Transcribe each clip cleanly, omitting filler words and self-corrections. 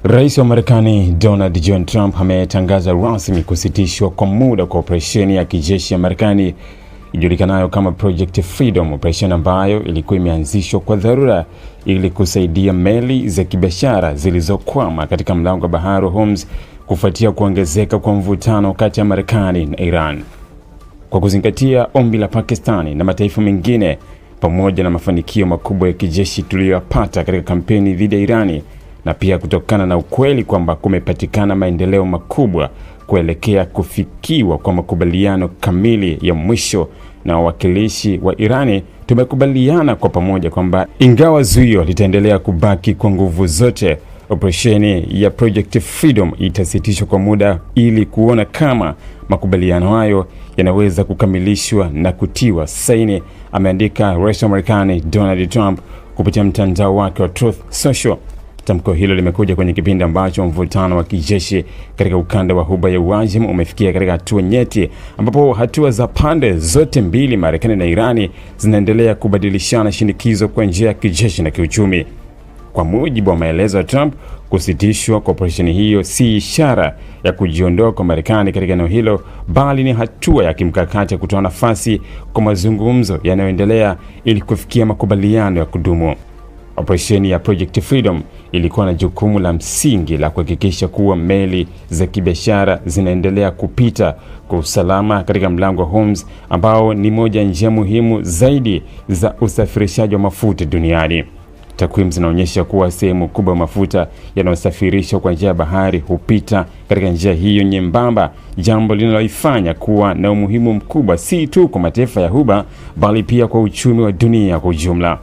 Rais wa Marekani Donald John Trump ametangaza rasmi kusitishwa kwa muda kwa operesheni ya kijeshi ya Marekani ijulikanayo kama Project Freedom, operesheni ambayo ilikuwa imeanzishwa kwa dharura ili kusaidia meli za kibiashara zilizokwama katika mlango wa bahari wa Hormuz kufuatia kuongezeka kwa mvutano kati ya Marekani na Iran. Kwa kuzingatia ombi la Pakistani na mataifa mengine pamoja na mafanikio makubwa ya kijeshi tuliyopata katika kampeni dhidi ya Irani, na pia kutokana na ukweli kwamba kumepatikana maendeleo makubwa kuelekea kufikiwa kwa makubaliano kamili ya mwisho na wawakilishi wa Irani, tumekubaliana kwa pamoja kwamba ingawa zuio litaendelea kubaki kwa nguvu zote, operesheni ya Project Freedom itasitishwa kwa muda ili kuona kama makubaliano hayo yanaweza kukamilishwa na kutiwa saini, ameandika Rais wa Marekani Donald Trump kupitia mtandao wake wa Truth Social. Tamko hilo limekuja kwenye kipindi ambacho mvutano wa kijeshi katika ukanda wa Ghuba ya Uajemi umefikia katika hatua nyeti, ambapo hatua za pande zote mbili, Marekani na Irani, zinaendelea kubadilishana shinikizo kwa njia ya kijeshi na kiuchumi. Kwa mujibu wa maelezo ya Trump, kusitishwa kwa operesheni hiyo si ishara ya kujiondoa kwa Marekani katika eneo hilo, bali ni hatua ya kimkakati ya kutoa nafasi kwa mazungumzo yanayoendelea ili kufikia makubaliano ya kudumu. Operesheni ya Project Freedom ilikuwa na jukumu la msingi la kuhakikisha kuwa meli za kibiashara zinaendelea kupita kwa usalama katika mlango wa Hormuz, ambao ni moja njia muhimu zaidi za usafirishaji wa mafuta duniani. Takwimu zinaonyesha kuwa sehemu kubwa ya mafuta yanayosafirishwa kwa njia ya bahari hupita katika njia hiyo nyembamba, jambo linaloifanya kuwa na umuhimu mkubwa si tu kwa mataifa ya Ghuba bali pia kwa uchumi wa dunia kwa ujumla.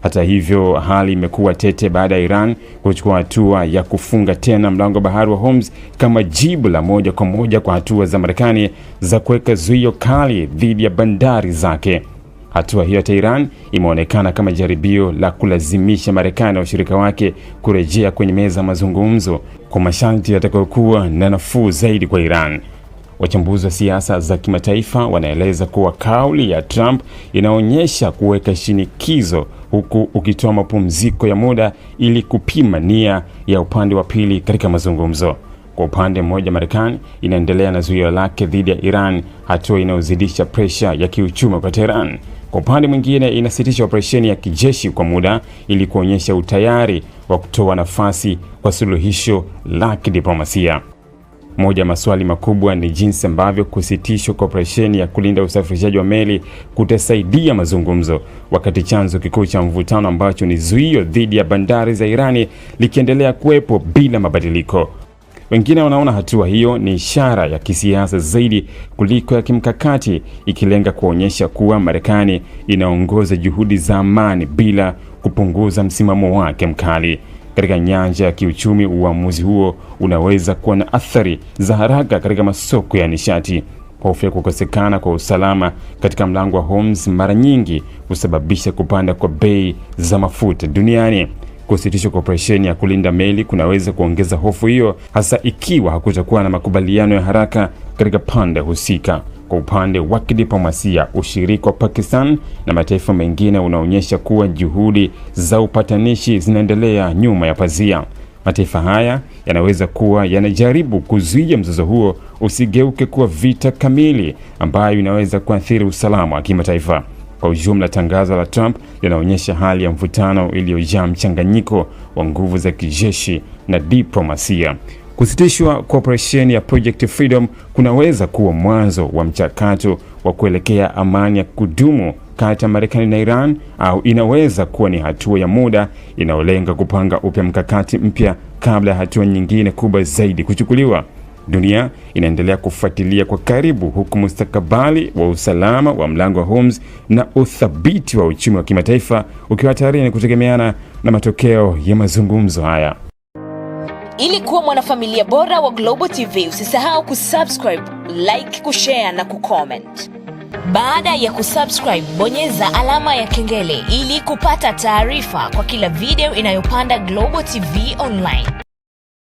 Hata hivyo, hali imekuwa tete baada ya Iran kuchukua hatua ya kufunga tena mlango wa bahari wa Hormuz kama jibu la moja kwa moja kwa hatua za Marekani za kuweka zuio kali dhidi ya bandari zake. Hatua hiyo ya Iran imeonekana kama jaribio la kulazimisha Marekani na washirika wake kurejea kwenye meza ya mazungumzo kwa masharti yatakayokuwa na nafuu zaidi kwa Iran. Wachambuzi wa siasa za kimataifa wanaeleza kuwa kauli ya Trump inaonyesha kuweka shinikizo huku ukitoa mapumziko ya muda ili kupima nia ya upande wa pili katika mazungumzo. Kwa upande mmoja, Marekani inaendelea na zuio lake dhidi ya Iran, hatua inayozidisha presha ya kiuchumi kwa Tehran. Kwa upande mwingine, inasitisha operesheni ya kijeshi kwa muda ili kuonyesha utayari wa kutoa nafasi kwa suluhisho la kidiplomasia. Moja maswali makubwa ni jinsi ambavyo kusitishwa kwa operesheni ya kulinda usafirishaji wa meli kutasaidia mazungumzo, wakati chanzo kikuu cha mvutano ambacho ni zuio dhidi ya bandari za Irani likiendelea kuwepo bila mabadiliko. Wengine wanaona hatua hiyo ni ishara ya kisiasa zaidi kuliko ya kimkakati, ikilenga kuonyesha kuwa Marekani inaongoza juhudi za amani bila kupunguza msimamo wake mkali. Katika nyanja ya kiuchumi, uamuzi huo unaweza kuwa na athari za haraka katika masoko ya nishati. Hofu ya kukosekana kwa usalama katika mlango wa Hormuz mara nyingi husababisha kupanda kwa bei za mafuta duniani. Kusitishwa kwa operesheni ya kulinda meli kunaweza kuongeza hofu hiyo, hasa ikiwa hakutakuwa na makubaliano ya haraka katika pande husika. Kwa upande wa kidiplomasia, ushirika wa Pakistan na mataifa mengine unaonyesha kuwa juhudi za upatanishi zinaendelea nyuma ya pazia. Mataifa haya yanaweza kuwa yanajaribu kuzuia mzozo huo usigeuke kuwa vita kamili ambayo inaweza kuathiri usalama wa kimataifa. Kwa ujumla, tangazo la Trump linaonyesha hali ya mvutano iliyojaa mchanganyiko wa nguvu za kijeshi na diplomasia. Kusitishwa kwa operesheni ya Project Freedom kunaweza kuwa mwanzo wa mchakato wa kuelekea amani ya kudumu kati ya Marekani na Iran, au inaweza kuwa ni hatua ya muda inayolenga kupanga upya mkakati mpya kabla ya hatua nyingine kubwa zaidi kuchukuliwa. Dunia inaendelea kufuatilia kwa karibu, huku mustakabali wa usalama wa mlango wa Hormuz na uthabiti wa uchumi wa kimataifa ukiwa hatarini kutegemeana na matokeo ya mazungumzo haya. Ili kuwa mwanafamilia bora wa Global TV, usisahau kusubscribe, like, kushare na kucomment. Baada ya kusubscribe, bonyeza alama ya kengele ili kupata taarifa kwa kila video inayopanda Global TV Online.